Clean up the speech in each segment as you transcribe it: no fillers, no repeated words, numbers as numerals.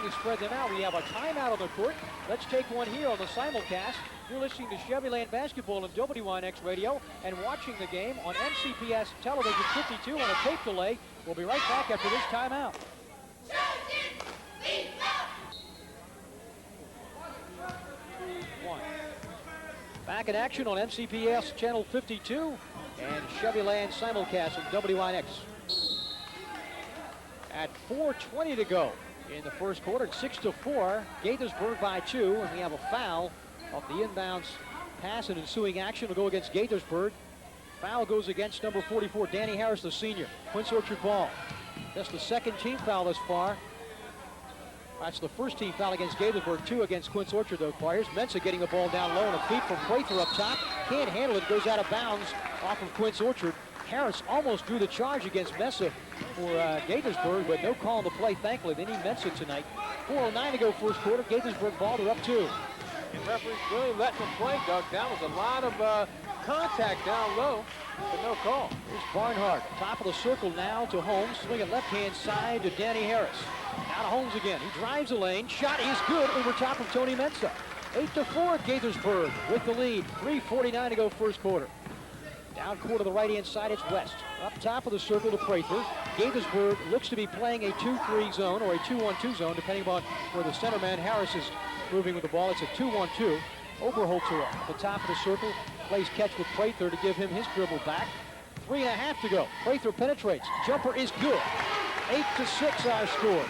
To spread them out. We have a timeout on the court. Let's take one here on the simulcast. You're listening to Chevyland Basketball on WYNX Radio and watching the game on MCPS Television 52 on a tape delay. We'll be right back after this timeout. Back in action on MCPS Channel 52 and Chevyland simulcast on WYNX. At 4:20 to go in the first quarter, it's 6-4. Gaithersburg by 2, and we have a foul off the inbounds pass, and ensuing action will go against Gaithersburg. Foul goes against number 44, Danny Harris, the senior. Quince Orchard ball. That's the second team foul thus far. That's the first team foul against Gaithersburg, 2 against Quince Orchard, though. Here's Mensa getting the ball down low, and a feed from Prather up top. Can't handle it, goes out of bounds off of Quince Orchard. Harris almost drew the charge against Mensa for Gaithersburg, but no call on the play, thankfully. They need Mensa tonight. 4:09 to go first quarter. Gaithersburg ball, they're up 2. And referees really letting them play, Doug. That was a lot of contact down low, but no call. Here's Barnhart, top of the circle now to Holmes. Swing it left-hand side to Danny Harris. Now to Holmes again. He drives the lane. Shot is good over top of Tony Mensa. 8-4 Gaithersburg with the lead. 3:49 to go first quarter. Down court to the right-hand side, it's West. Up top of the circle to Prather. Gaithersburg looks to be playing a 2-3 zone or a 2-1-2 zone, depending upon where the center man Harris is moving with the ball. It's a 2-1-2. Oberholzer at the top of the circle. Plays catch with Prather to give him his dribble back. 3.5 to go. Prather penetrates. Jumper is good. 8-6 our score.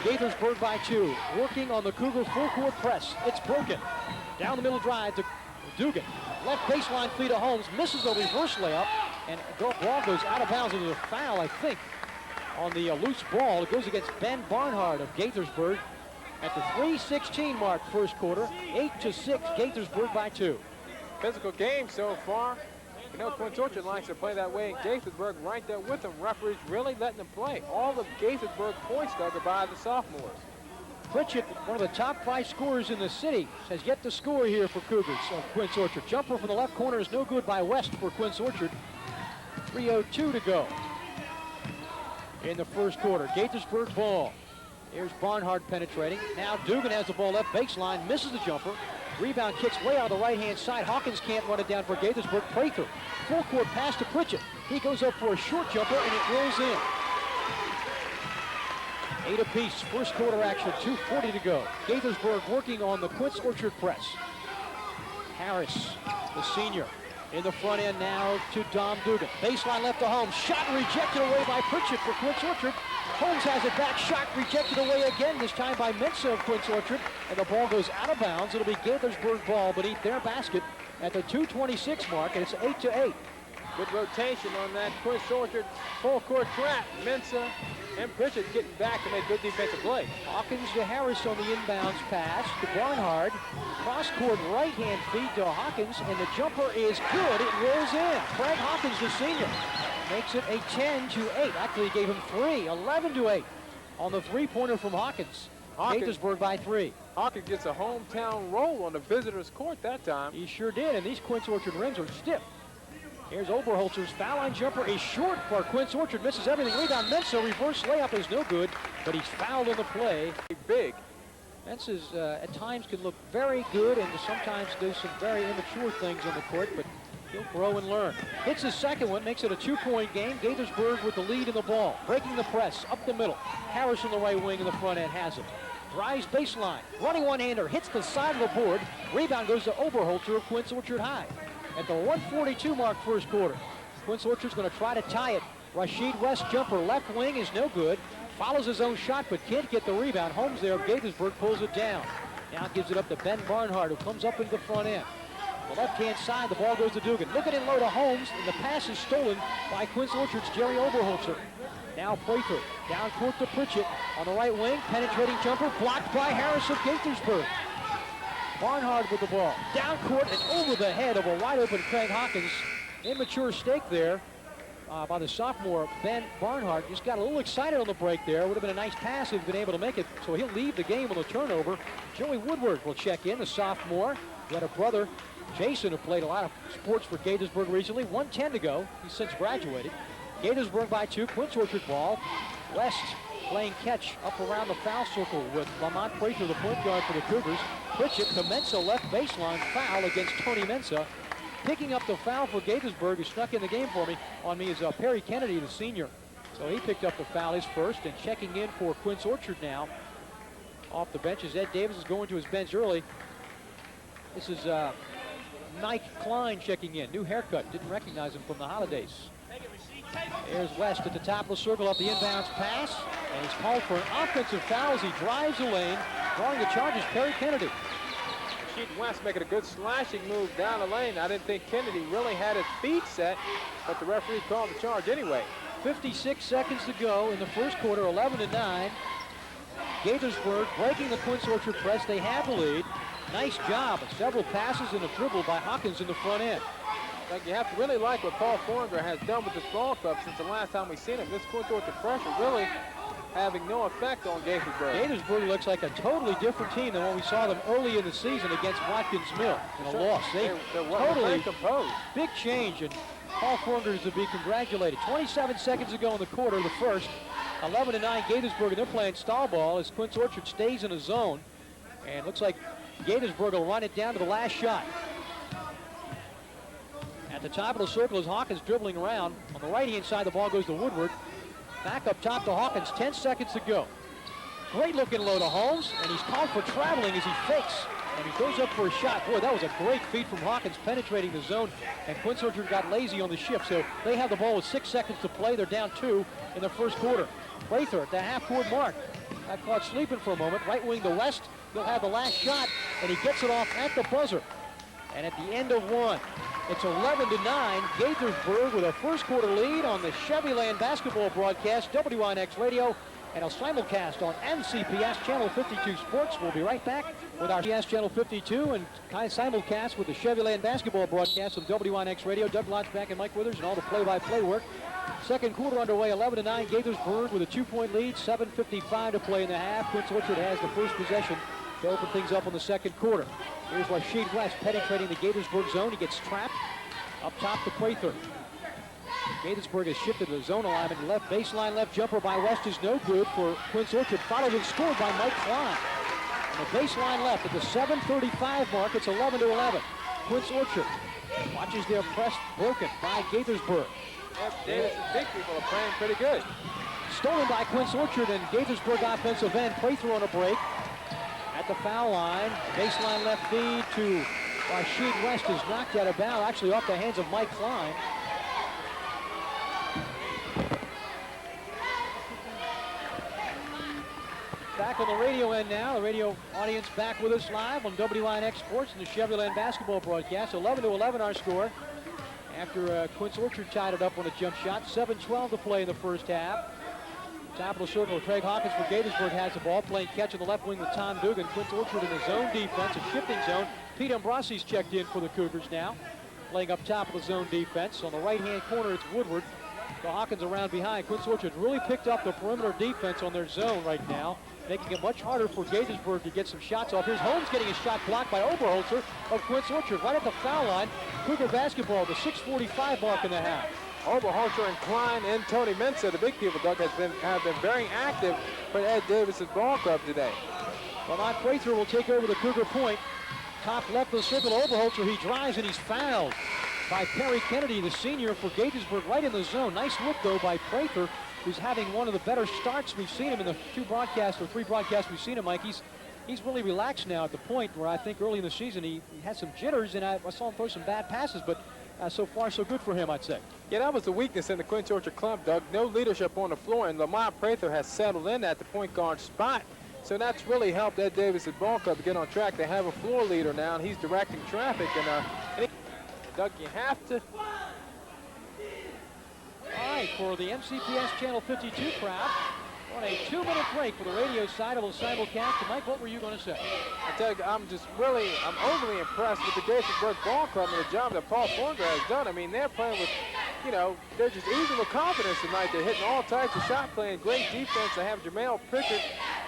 Gaithersburg by 2. Working on the Cougar full court press. It's broken. Down the middle drive to Dugan. Left baseline feed to Holmes. Misses a reverse layup. And the ball goes out of bounds. There's a foul, I think, on the loose ball. It goes against Ben Barnhart of Gaithersburg at the 3:16 mark first quarter. 8-6 Gaithersburg by 2. Physical game so far. You know, Quince Orchard likes to play that way, and Gaithersburg right there with them. Referees really letting them play. All of Gaithersburg points, Doug, are by the sophomores. Pritchett, one of the top 5 scorers in the city, has yet to score here for Cougars of Quince Orchard. Jumper from the left corner is no good by West for Quince Orchard. 3:02 to go in the first quarter. Gaithersburg ball. Here's Barnhart penetrating. Now Dugan has the ball left baseline, misses the jumper. Rebound kicks way out of the right-hand side. Hawkins can't run it down for Gaithersburg. Prather, full court pass to Pritchett. He goes up for a short jumper, and it rolls in. 8 apiece, first quarter action, 2:40 to go. Gaithersburg working on the Quince Orchard press. Harris, the senior, in the front end now to Dom Dugan. Baseline left to Holmes. Shot rejected away by Pritchett for Quince Orchard. Holmes has it back. Shot rejected away again, this time by Mensa of Quince Orchard. And the ball goes out of bounds. It'll be Gaithersburg ball beneath their basket at the 2:26 mark, and it's 8-8. Good rotation on that Quince Orchard full court trap. Mensa and Pritchett getting back to make good defensive play. Hawkins to Harris on the inbounds pass to Barnhart. Cross-court right-hand feed to Hawkins, and the jumper is good. It rolls in. Frank Hawkins, the senior, makes it a 10-8. Actually, he gave him 3, 11-8 on the three-pointer from Hawkins. Gaithersburg by 3. Hawkins gets a hometown roll on the visitor's court that time. He sure did, and these Quince Orchard rims are stiff. Here's Oberholzer's foul line jumper is short for Quince Orchard. Misses everything. Rebound Mensa. Reverse layup is no good, but he's fouled on the play. Big. Mensa's at times can look very good and sometimes do some very immature things on the court, but he'll grow and learn. Hits his second one, makes it a 2-point game. Gaithersburg with the lead in the ball. Breaking the press up the middle. Harris on the right wing in the front end has it. Drives baseline. Running one-hander. Hits the side of the board. Rebound goes to Oberholzer of Quince Orchard High. At the 1:42 mark first quarter. Quince Orchard's going to try to tie it. Rashid West jumper left wing is no good. Follows his own shot but can't get the rebound. Holmes there of Gaithersburg pulls it down. Now gives it up to Ben Barnhart, who comes up into the front end. The left-hand side, the ball goes to Dugan. Looking in low to Holmes, and the pass is stolen by Quince Orchard's Jerry Oberholzer. Now Prather, down court to Pritchett on the right wing. Penetrating jumper, blocked by Harris of Gaithersburg. Barnhart with the ball. Down court and over the head of a wide-open Craig Hawkins. Immature stake there by the sophomore Ben Barnhart. Just got a little excited on the break there. Would have been a nice pass if he'd been able to make it. So he'll leave the game on the turnover. Joey Woodward will check in, the sophomore. He had a brother, Jason, who played a lot of sports for Gaithersburg recently. 1:10 to go. He's since graduated. Gaithersburg by 2. Quince Orchard ball. West playing catch up around the foul circle with Lamont Prather, the point guard for the Cougars. Pitch it to Mensah, left baseline, foul against Tony Mensah. Picking up the foul for Gaithersburg, who snuck in the game on me, is Perry Kennedy, the senior. So he picked up the foul, his first, and checking in for Quince Orchard now. Off the bench as Ed Davis is going to his bench early. This is Mike Klein checking in. New haircut, didn't recognize him from the holidays. There's West at the top of the circle up the inbounds pass. And he's called for an offensive foul as he drives the lane. Drawing the charges, Perry Kennedy. Sheet West making a good slashing move down the lane. I didn't think Kennedy really had his feet set, but the referee called the charge anyway. 56 seconds to go in the first quarter, 11-9. Gaithersburg breaking the Quince Orchard press. They have the lead. Nice job. Several passes and a dribble by Hawkins in the front end. Like, you have to really like what Paul Fornger has done with this ball club since the last time we've seen him. This Quince Orchard pressure really having no effect on Gaithersburg. Gaithersburg looks like a totally different team than when we saw them early in the season against Watkins Mill in a loss. They're totally composed. Big change, and Paul Fornger is to be congratulated. 27 seconds ago in the quarter, the first. 11-9 Gaithersburg, and they're playing stall ball as Quince Orchard stays in a zone. And looks like Gaithersburg will run it down to the last shot. At the top of the circle is Hawkins dribbling around. On the right-hand side, the ball goes to Woodward. Back up top to Hawkins, 10 seconds to go. Great looking low to Holmes, and he's called for traveling as he fakes. And he goes up for a shot. Boy, that was a great feat from Hawkins penetrating the zone, and Quince Orchard got lazy on the shift. So they have the ball with 6 seconds to play. They're down 2 in the first quarter. Prather at the half-court mark. Got caught sleeping for a moment. Right wing to West. He'll have the last shot, and he gets it off at the buzzer. And at the end of one, it's 11-9. Gaithersburg with a first quarter lead on the Chevyland basketball broadcast, WINX Radio, and a simulcast on NCPS Channel 52 Sports. We'll be right back with our CPS Channel 52 and simulcast with the Chevyland basketball broadcast on WINX Radio. Doug Lotsback and Mike Withers and all the play-by-play work. Second quarter underway, 11-9. Gaithersburg with a 2-point lead, 7:55 to play in the half. Quince Orchard has the first possession to open things up in the second quarter. Here's Rashid West penetrating the Gaithersburg zone. He gets trapped up top to Prather. Gaithersburg has shifted to the zone alignment. Left baseline, left jumper by West is no good for Quince Orchard. Followed and scored by Mike Klein. On the baseline left at the 7:35 mark, it's 11-11. Quince Orchard watches their press broken by Gaithersburg. Davis and big people are playing pretty good. Stolen by Quince Orchard, and Gaithersburg offensive end. Prather on a break. At the foul line, baseline left feed to Rashid West is knocked out of bounds, actually off the hands of Mike Klein. Back on the radio end now, the radio audience back with us live on WINX Sports and the Chevyland basketball broadcast. 11-11 our score after Quince Orchard tied it up on a jump shot. 7:12 to play in the first half. Top of the circle, Craig Hawkins for Gaithersburg has the ball, playing catch on the left wing with Tom Dugan. Quince Orchard in the zone defense, a shifting zone. Pete Ambrosi's checked in for the Cougars now, playing up top of the zone defense. On the right-hand corner, it's Woodward. So Hawkins around behind. Quince Orchard really picked up the perimeter defense on their zone right now, making it much harder for Gaithersburg to get some shots off. Here's Holmes getting a shot blocked by Oberholzer of Quince Orchard right at the foul line. Cougar basketball, the 6:45 mark in the half. Oberholzer and Klein and Tony Mensah, the big people, Doug, have been very active for Ed Davis's ball club today. Lamont Prather will take over the Cougar point. Top left of the circle, Oberholzer, he drives and he's fouled by Perry Kennedy, the senior for Gaithersburg, right in the zone. Nice look, though, by Prather, who's having one of the better starts we've seen him in the 3 broadcasts we've seen him, Mike. He's really relaxed now at the point where I think early in the season he had some jitters, and I saw him throw some bad passes, but so far so good for him, I'd say. Yeah, that was the weakness in the Quince Orchard club, Doug. No leadership on the floor, and Lamont Prather has settled in at the point guard spot. So that's really helped Ed Davis's ball club to get on track. They have a floor leader now, and he's directing traffic. And Doug, you have to. All right, for the MCPS Channel 52 crowd, on a 2-minute break for the radio side of the simulcast. Mike, what were you going to say? I tell you, I'm overly impressed with the Gaithersburg ball club and the job that Paul Fornger has done. I mean, they're playing with, they're just oozing with confidence tonight. They're hitting all types of shot playing, great defense. They have Jamel Pritchard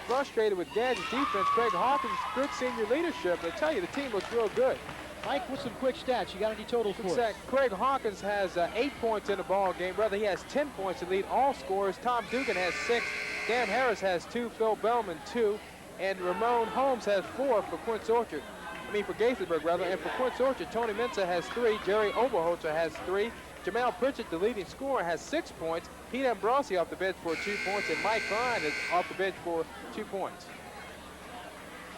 frustrated with Gadget's defense. Craig Hawkins, good senior leadership. I tell you, the team looks real good. Mike, what's some quick stats? You got any totals for us? Craig Hawkins has 8 points in the ball game. Brother, he has 10 points to lead all scorers. Tom Dugan has 6. Dan Harris has 2, Phil Bellman 2, and Ramon Holmes has 4 for Quince Orchard. For Gaithersburg, rather. And for Quince Orchard, Tony Mensah has 3, Jerry Oberholzer has 3, Jamel Pritchett, the leading scorer, has 6 points, Pete Ambrossi off the bench for 2 points, and Mike Klein is off the bench for 2 points.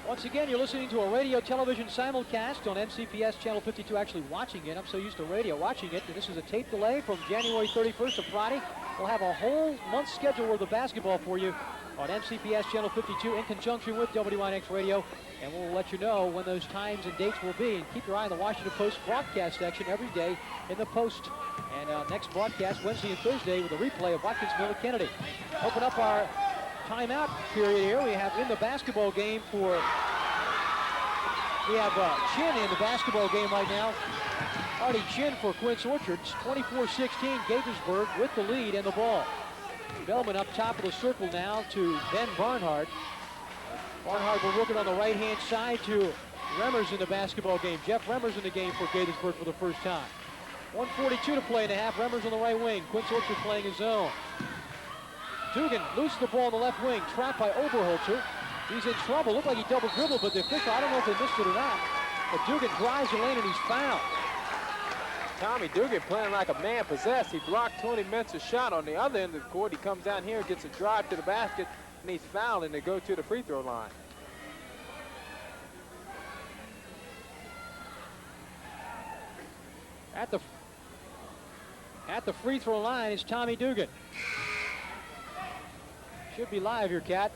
Once again, you're listening to a radio television simulcast on NCPS Channel 52, actually watching it. I'm so used to radio watching it. And this is a tape delay from January 31st to Friday. We'll have a whole month's schedule worth of basketball for you on NCPS Channel 52 in conjunction with WINX Radio. And we'll let you know when those times and dates will be. And keep your eye on the Washington Post broadcast section every day in the Post. And next broadcast Wednesday and Thursday with a replay of Watkins Miller Kennedy. Open up our timeout period here. We have in the basketball game we have Chin in the basketball game right now. Artie Chin for Quince Orchards, 24-16, Gaithersburg with the lead and the ball. Bellman up top of the circle now to Ben Barnhart. Barnhart will work it on the right-hand side to Remmers in the basketball game. Jeff Remmers in the game for Gaithersburg for the first time. 1:42 to play in the half. Remmers on the right wing. Quince Orchard playing his zone. Dugan loses the ball on the left wing, trapped by Oberholzer. He's in trouble. Looked like he double dribbled, but the official, I don't know if they missed it or not. But Dugan drives the lane and he's fouled. Tommy Dugan playing like a man possessed. He blocked Tony Mensah's shot on the other end of the court. He comes down here and gets a drive to the basket, and he's fouled, and they go to the free throw line. At the free throw line is Tommy Dugan. Should be live here, Cat.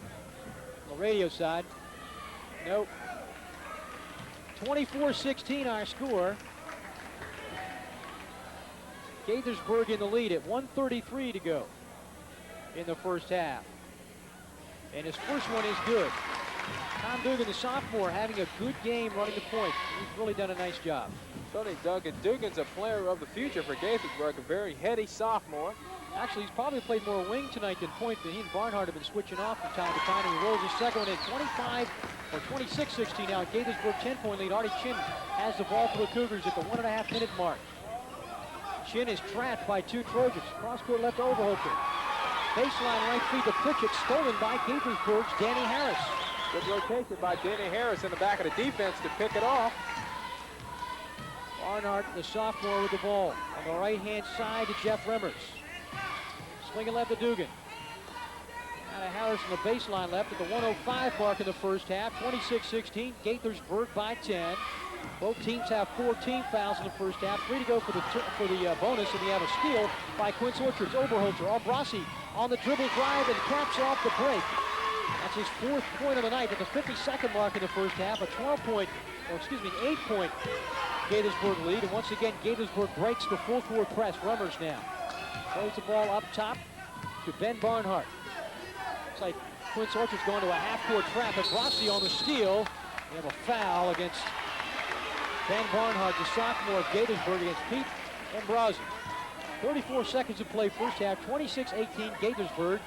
On the radio side. Nope. 24-16 our score. Gaithersburg in the lead at 1:33 to go in the first half. And his first one is good. Tom Dugan, the sophomore, having a good game running the point. He's really done a nice job. Tony Dugan's a player of the future for Gaithersburg, a very heady sophomore. Actually, he's probably played more wing tonight than point, but he and Barnhart have been switching off from time to time, and he rolls his second one in 26-16 now. Gaithersburg 10-point lead. Artie Chin has the ball for the Cougars at the 1.5-minute mark. Chin is trapped by 2 Trojans. Cross-court left to Oberholzer. Baseline right feed to Pritchett, stolen by Gaithersburg's Danny Harris. Good rotation by Danny Harris in the back of the defense to pick it off. Barnhart, the sophomore, with the ball. On the right-hand side to Jeff Remmers. Swinging left to Dugan. Out of Harris on the baseline left at the 1:05 mark in the first half. 26-16, Gaithersburg by 10. Both teams have 14 fouls in the first half. 3 to go for the bonus, and we have a steal by Quince Orchards. Oberholzer, Ambrossi on the dribble drive and caps off the break. That's his 4th point of the night at the 52nd mark in the first half. A 8-point Gaithersburg lead. And once again, Gaithersburg breaks the full-court press. Remmers now throws the ball up top to Ben Barnhart. Looks like Quince Orchard's going to a half-court trap. And Rossi on the steal. We have a foul against Ben Barnhart, the sophomore of Gaithersburg, against Pete Ambrossi. 34 seconds to play first half. 26-18, Gaithersburg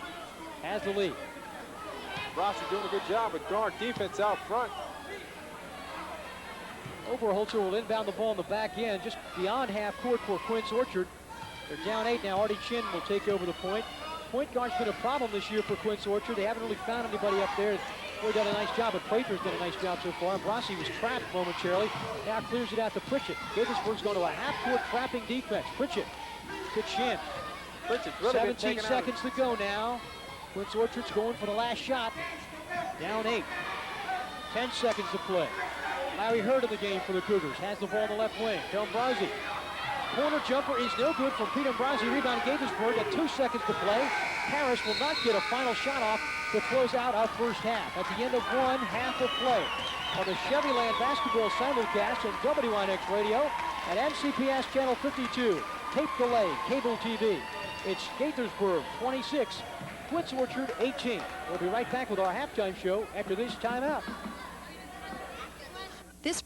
has the lead. Rossi doing a good job with guard defense out front. Oberholzer will inbound the ball in the back end, just beyond half court for Quince Orchard. They're down 8 now. Artie Chin will take over the point. Point guard's been a problem this year for Quince Orchard. They haven't really found anybody up there. Really done a nice job, but Prather's done a nice job so far. Rossi was trapped momentarily. Now clears it out to Pritchett. Gaithersburg's going to a half-court trapping defense. Pritchett to Chin. Pritchett's really 17 seconds to go now. Quince Orchard's going for the last shot. Down 8. 10 seconds to play. Larry Hurd in the game for the Cougars. Has the ball on the left wing. Ambrossi. Corner jumper is no good from Pete Ambrossi. Rebound Gaithersburg at 2 seconds to play. Harris will not get a final shot off to close out our first half. At the end of 1 half of play on the Chevyland basketball simulcast on WINX Radio and NCPS Channel 52. Tape delay, cable TV. It's Gaithersburg 26, Quince Orchard 18. We'll be right back with our halftime show after this timeout. This